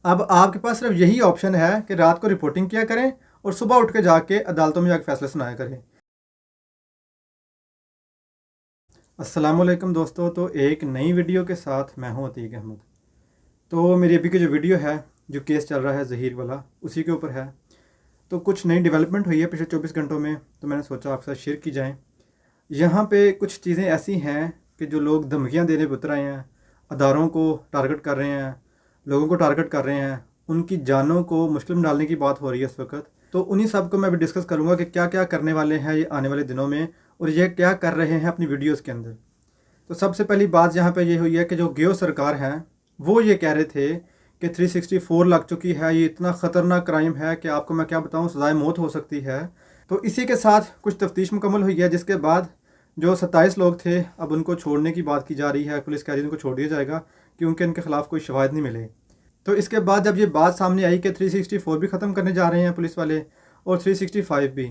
अब आपके पास सिर्फ यही ऑप्शन है कि रात को रिपोर्टिंग किया करें और सुबह उठ के जाके अदालतों में जाके फैसले सुनाया करें। अस्सलामुअलैकुम दोस्तों, तो एक नई वीडियो के साथ मैं हूं अतीक अहमद। तो मेरी अभी की जो वीडियो है, जो केस चल रहा है ज़हीर वाला, उसी के ऊपर है। तो कुछ नई डेवलपमेंट हुई है पिछले 24 घंटों में, तो मैंने सोचा आपके साथ शेयर की जाए। यहाँ पे कुछ चीज़ें ऐसी हैं कि जो लोग धमकियाँ देने पर उतर आए हैं, अदारों को टारगेट कर रहे हैं, लोगों को टारगेट कर रहे हैं, उनकी जानों को मुश्किल में डालने की बात हो रही है इस वक्त। तो उन्हीं सब को मैं अभी डिस्कस करूँगा कि क्या क्या करने वाले हैं ये आने वाले दिनों में, और ये क्या कर रहे हैं अपनी वीडियोज़ के अंदर। तो सबसे पहली बात यहाँ पे ये हुई है कि जो गियो सरकार है वो ये कह रहे थे कि 364 लग चुकी है, ये इतना ख़तरनाक क्राइम है कि आपको मैं क्या बताऊँ, सज़ाए मौत हो सकती है। तो इसी के साथ कुछ तफ्तीश मुकम्मल हुई है, जिसके बाद जो 27 लोग थे अब उनको छोड़ने की बात की जा रही है। पुलिस कह रही है उनको छोड़ दिया जाएगा क्योंकि उनके खिलाफ़ कोई शवाहिद नहीं मिले। तो इसके बाद जब ये बात सामने आई कि 364 भी ख़त्म करने जा रहे हैं पुलिस वाले और 365 भी,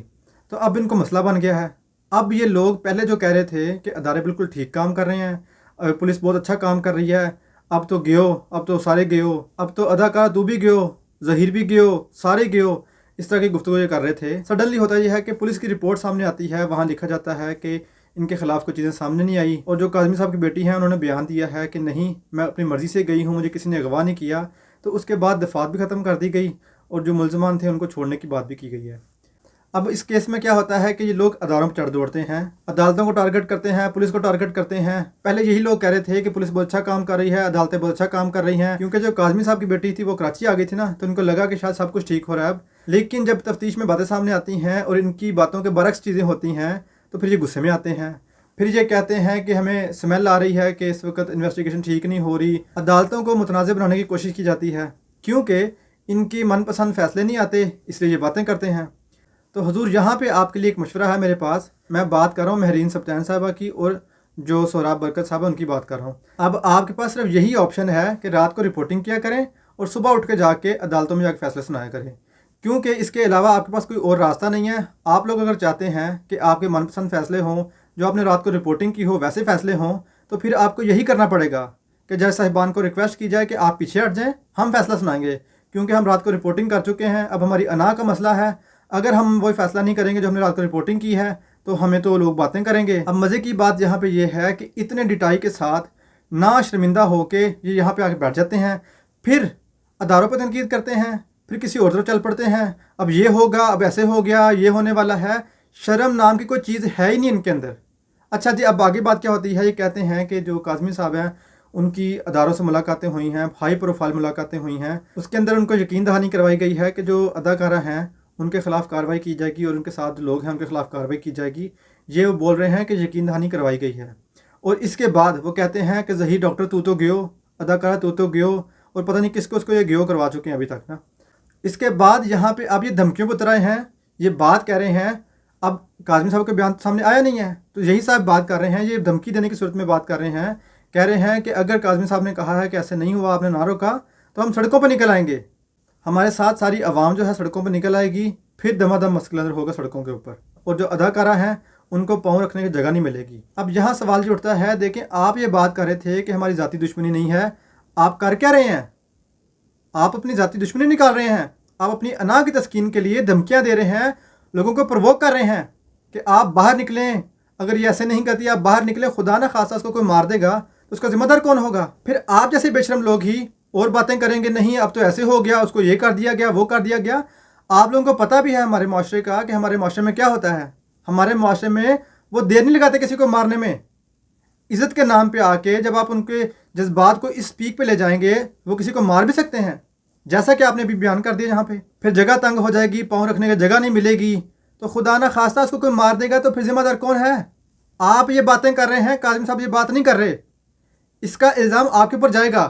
तो अब इनको मसला बन गया है। अब ये लोग पहले जो कह रहे थे कि अदारे बिल्कुल ठीक काम कर रहे हैं, पुलिस बहुत अच्छा काम कर रही है, अब तो गियो, अब तो सारे गियो, अब तो अदाकार तू भी गियो, ज़हीर भी गियो, सारे गियो, इस तरह की गुफ्तगू ये कर रहे थे। सडनली होता यह है कि पुलिस की रिपोर्ट सामने आती है, वहाँ लिखा जाता है कि इनके खिलाफ़ कुछ चीज़ें सामने नहीं आई, और जो काज़मी साहब की बेटी हैं उन्होंने बयान दिया है कि नहीं, मैं अपनी मर्ज़ी से गई हूँ, मुझे किसी ने अगवा नहीं किया। तो उसके बाद दफात भी ख़त्म कर दी गई और जो मुलजमान थे उनको छोड़ने की बात भी की गई है। अब इस केस में क्या होता है कि ये लोग अदारों पर चढ़ दौड़ते हैं, अदालतों को टारगेट करते हैं, पुलिस को टारगेट करते हैं। पहले यही लोग कह रहे थे कि पुलिस बहुत अच्छा काम कर रही है, अदालतें बहुत अच्छा काम कर रही हैं, क्योंकि जो काज़मी साहब की बेटी थी वो कराची आ गई थी ना, तो उनको लगा कि शायद सब कुछ ठीक हो रहा है अब। लेकिन जब तफ्तीश में बातें सामने आती हैं और इनकी बातों के बरक्स चीज़ें होती हैं, तो फिर ये गुस्से में आते हैं। फिर ये कहते हैं कि हमें स्मेल आ रही है कि इस वक्त इन्वेस्टिगेशन ठीक नहीं हो रही। अदालतों को मुतनाज़ बनाने की कोशिश की जाती है क्योंकि इनकी मनपसंद फ़ैसले नहीं आते, इसलिए ये बातें करते हैं। तो हुजूर, यहाँ पे आपके लिए एक मशवरा है मेरे पास। मैं बात कर रहा हूँ महरीन सब्तान साहबा की और जो सोहराब बरकत साहबा, उनकी बात कर रहा हूँ। अब आपके पास सिर्फ यही ऑप्शन है कि रात को रिपोर्टिंग किया करें और सुबह उठ के जाके अदालतों में जाके फैसले सुनाया करें, क्योंकि इसके अलावा आपके पास कोई और रास्ता नहीं है। आप लोग अगर चाहते हैं कि आपके मनपसंद फ़ैसले हों, जो आपने रात को रिपोर्टिंग की हो वैसे फ़ैसले हों, तो फिर आपको यही करना पड़ेगा कि जज साहिबान को रिक्वेस्ट की जाए कि आप पीछे हट जाएँ, हम फैसला सुनाएंगे, क्योंकि हम रात को रिपोर्टिंग कर चुके हैं। अब हमारी अना का मसला है, अगर हम वही फ़ैसला नहीं करेंगे जो हमने रात को रिपोर्टिंग की है, तो हमें तो लोग बातें करेंगे। अब मज़े की बात यहाँ पे ये है कि इतने डिटाई के साथ ना शर्मिंदा होके ये यहाँ पे आके बैठ जाते हैं, फिर अदारों पर तनकीद करते हैं, फिर किसी और तरफ चल पड़ते हैं। अब ये होगा, अब ऐसे हो गया, ये होने वाला है। शर्म नाम की कोई चीज़ है ही नहीं इनके अंदर। अच्छा जी, अब आगे बात क्या होती है। ये कहते हैं कि जो काज़मी साहब हैं उनकी अदारों से मुलाकातें हुई हैं, हाई प्रोफाइल मुलाकातें हुई हैं, उसके अंदर उनको यकीन दहानी करवाई गई है कि जो अदाकारा हैं उनके ख़िलाफ़ कार्रवाई की जाएगी और उनके साथ जो लोग हैं उनके ख़िलाफ़ कार्रवाई की जाएगी। ये वो बोल रहे हैं कि यकीन दहानी करवाई गई है। और इसके बाद वो कहते हैं कि ज़हीर डॉक्टर तू तो गियो, अदाकारा तू तो गियो, और पता नहीं किसको उसको ये गियो करवा चुके हैं अभी तक ना। इसके बाद यहाँ पे अब ये धमकियों पर उतर आए हैं, ये बात कह रहे हैं। अब काज़मी साहब का बयान सामने आया नहीं है, तो यही साहब बात कर रहे हैं, ये धमकी देने की सूरत में बात कर रहे हैं। कह रहे हैं कि अगर काज़मी साहब ने कहा है कि ऐसे नहीं हुआ, आपने ना रोका, तो हम सड़कों पर निकल आएंगे, हमारे साथ सारी आवाम जो है सड़कों पर निकल आएगी, फिर दमादम मसला होगा सड़कों के ऊपर, और जो अदाकारा हैं उनको पाँव रखने की जगह नहीं मिलेगी। अब यहाँ सवाल जो उठता है, देखें, आप ये बात कर रहे थे कि हमारी ज़ाती दुश्मनी नहीं है, आप कर क्या रहे हैं? आप अपनी ज़ाती दुश्मनी निकाल रहे हैं। आप अपनी अना की तस्कीन के लिए धमकियाँ दे रहे हैं, लोगों को प्रवोक कर रहे हैं कि आप बाहर निकलें, अगर ये ऐसे नहीं करती, आप बाहर निकलें, खुदा ना खासा उसको कोई मार देगा तो उसका ज़िम्मेदार कौन होगा? फिर आप जैसे बेशरम लोग ही और बातें करेंगे, नहीं अब तो ऐसे हो गया, उसको ये कर दिया गया, वो कर दिया गया। आप लोगों को पता भी है हमारे माशरे का कि हमारे माशरे में क्या होता है। हमारे माशरे में वो देर नहीं लगाते किसी को मारने में। इज़्ज़त के नाम पे आके जब आप उनके जज्बात को इस पीक पे ले जाएंगे, वो किसी को मार भी सकते हैं, जैसा कि आपने भी बयान कर दिया। यहाँ पे फिर जगह तंग हो जाएगी, पाँव रखने की जगह नहीं मिलेगी, तो खुदा ना खास्ता उसको कोई मार देगा, तो फिर जिम्मेदार कौन है? आप ये बातें कर रहे हैं, काज़मी साहब ये बात नहीं कर रहे, इसका इल्ज़ाम आपके ऊपर जाएगा।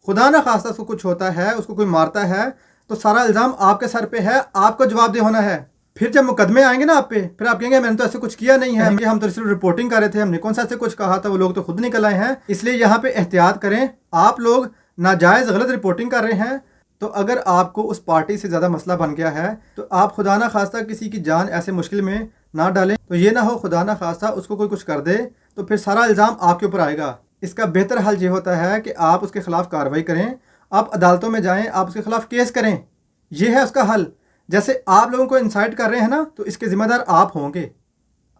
खुदा ना खास्ता उसको कुछ होता है, उसको कोई मारता है, तो सारा इल्ज़ाम आपके सर पे है, आपको जवाबदेह होना है। फिर जब मुकदमे आएंगे ना आप पे, फिर आप कहेंगे मैंने तो ऐसे कुछ किया नहीं है, हम तो सिर्फ रिपोर्टिंग कर रहे थे, हमने कौन सा ऐसे कुछ कहा था, वो लोग तो खुद निकल आए हैं। इसलिए यहाँ पे एहतियात करें, आप लोग नाजायज़ गलत रिपोर्टिंग कर रहे हैं। तो अगर आपको उस पार्टी से ज़्यादा मसला बन गया है, तो आप खुदा ना खास्ता किसी की जान ऐसे मुश्किल में ना डालें, तो ये ना हो खुदा ना खास्ता उसको कोई कुछ कर दे, तो फिर सारा इल्ज़ाम आपके ऊपर आएगा। इसका बेहतर हल ये होता है कि आप उसके ख़िलाफ़ कार्रवाई करें, आप अदालतों में जाएं, आप उसके खिलाफ केस करें, ये है उसका हल। जैसे आप लोगों को इंसाइट कर रहे हैं ना, तो इसके ज़िम्मेदार आप होंगे।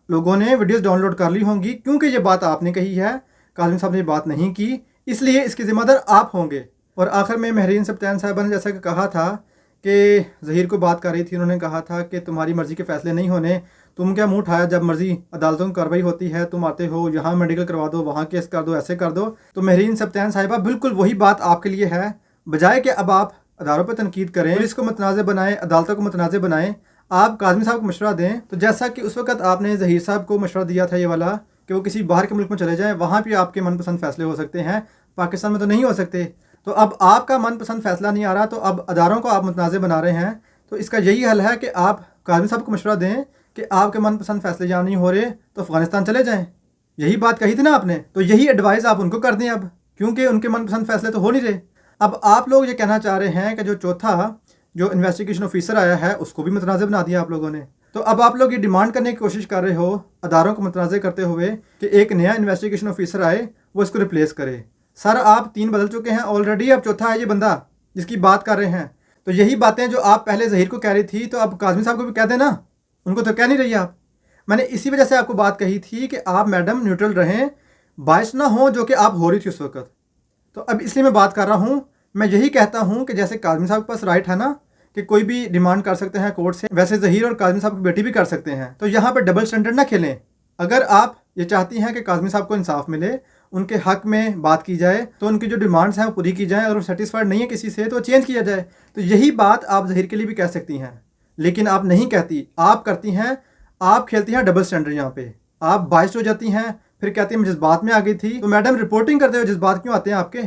लोगों ने वीडियोस डाउनलोड कर ली होंगी क्योंकि ये बात आपने कही है, काज़मी साहब ने ये बात नहीं की, इसलिए इसके ज़िम्मेदार आप होंगे। और आखिर में महरीन सब्तान साहिबा ने जैसा कि कहा था कि ज़हीर को बात कर रही थी, उन्होंने कहा था कि तुम्हारी मर्ज़ी के फ़ैसले नहीं होने, तुम क्या मुंह उठाया, जब मर्ज़ी अदालतों की कार्रवाई होती है तुम आते हो, यहाँ मेडिकल करवा दो, वहाँ केस कर दो, ऐसे कर दो। तो महरीन सब्तान साहिबा बिल्कुल वही बात आपके लिए है। बजाय कि अब आप अदारों पर तनकीद करें, पुलिस को मुतनाज़ बनाएं, अदालतों को मुतनाज़ बनाएं, आप काज़मी साहब को मशवरा दें। तो जैसा कि उस वक्त आपने ज़हीर साहब को मशवरा दिया था ये वाला कि वो किसी बाहर के मुल्क में चले जाएं, वहाँ भी आपके मनपसंद फ़ैसले हो सकते हैं, पाकिस्तान में तो नहीं हो सकते। तो अब आपका मनपसंद फ़ैसला नहीं आ रहा, तो अब अदारों को आप मुतनाज़ बना रहे हैं। तो इसका यही हल है कि आप काज़मी साहब को मशवरा दें कि आपके मनपसंद फ़ैसले जहाँ नहीं हो रहे तो अफ़गानिस्तान चले जाएँ। यही बात कही थी ना आपने, तो यही एडवाइस आप उनको कर दें अब, क्योंकि उनके मनपसंद फ़ैसले तो हो नहीं रहे। अब आप लोग ये कहना चाह रहे हैं कि जो चौथा जो इन्वेस्टिगेशन ऑफिसर आया है उसको भी मुतनाज़ बना दिया आप लोगों ने। तो अब आप लोग ये डिमांड करने की कोशिश कर रहे हो अदारों को मुतनाज़ करते हुए कि एक नया इन्वेस्टिगेशन ऑफिसर आए, वो इसको रिप्लेस करे। सर आप 3 बदल चुके हैं ऑलरेडी, अब चौथा है ये बंदा जिसकी बात कर रहे हैं। तो यही बातें जो आप पहले ज़हीर को कह रही थी, तो अब काज़मी साहब को भी कह देना, उनको तो कह नहीं रही आप। मैंने इसी वजह से आपको बात कही थी कि आप मैडम न्यूट्रल रहें, बायस ना हो, जो कि आप हो रही थी उस वक्त। तो अब इसलिए मैं बात कर रहा हूँ, मैं यही कहता हूँ कि जैसे काज़मी साहब के पास राइट है ना कि कोई भी डिमांड कर सकते हैं कोर्ट से, वैसे ज़हीर और काज़मी साहब की बेटी भी कर सकते हैं। तो यहाँ पर डबल स्टैंडर्ड ना खेलें। अगर आप ये चाहती हैं कि काज़मी साहब को इंसाफ मिले, उनके हक में बात की जाए, तो उनकी जो डिमांड्स हैं वो पूरी की जाए। अगर वो सेटिस्फाइड नहीं है किसी से तो चेंज किया जाए। तो यही बात आप ज़हीर के लिए भी कह सकती हैं, लेकिन आप नहीं कहती, आप करती हैं, आप खेलती हैं डबल स्टैंडर्ड। यहाँ पे आप बाइस्ड हो जाती हैं, फिर कहती हैं मैं जज्बात में आ गई थी। तो मैडम रिपोर्टिंग करते हुए जज्बात क्यों आते हैं आपके?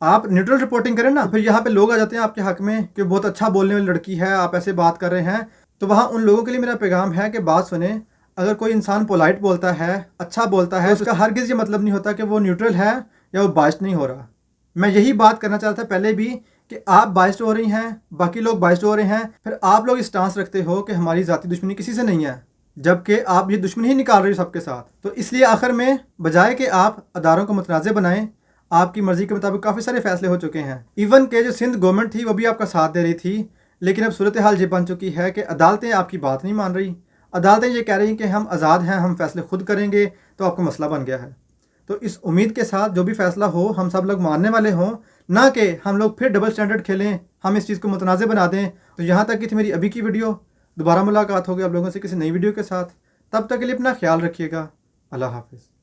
आप न्यूट्रल रिपोर्टिंग करें ना। फिर यहाँ पे लोग आ जाते हैं आपके हक में कि बहुत अच्छा बोलने वाली लड़की है, आप ऐसे बात कर रहे हैं। तो वहाँ उन लोगों के लिए मेरा पैगाम है कि बात सुने। अगर कोई इंसान पोलाइट बोलता है, अच्छा बोलता है, तो उसका हरगिज़ ये मतलब नहीं होता कि वो न्यूट्रल है या वो बाइस्ड नहीं हो रहा। मैं यही बात करना चाहता था पहले भी कि आप बाइस्ड हो रही हैं, बाकी लोग बाइस्ड हो रहे हैं, फिर आप लोग स्टांस रखते हो कि हमारी ज़ाती दुश्मनी किसी से नहीं है, जबकि आप ये दुश्मनी ही निकाल रहे हो सबके साथ। तो इसलिए आखिर में बजाय कि आप अदारों को मुतनाज़ बनाएं, आपकी मर्ज़ी के मुताबिक काफ़ी सारे फैसले हो चुके हैं। इवन के जो सिंध गवर्नमेंट थी वो भी आपका साथ दे रही थी, लेकिन अब सूरत हाल ये बन चुकी है कि अदालतें आपकी बात नहीं मान रही। अदालतें ये कह रही हैं कि हम आज़ाद हैं, हम फैसले खुद करेंगे। तो आपका मसला बन गया है। तो इस उम्मीद के साथ जो भी फैसला हो हम सब लोग मानने वाले हों, ना कि हम लोग फिर डबल स्टैंडर्ड खेलें, हम इस चीज़ को मुतनाज़ बना दें। तो यहाँ तक की थी मेरी अभी की वीडियो। दोबारा मुलाकात होगी आप लोगों से किसी नई वीडियो के साथ। तब तक के लिए अपना ख्याल रखिएगा। अल्लाह हाफ़िज़।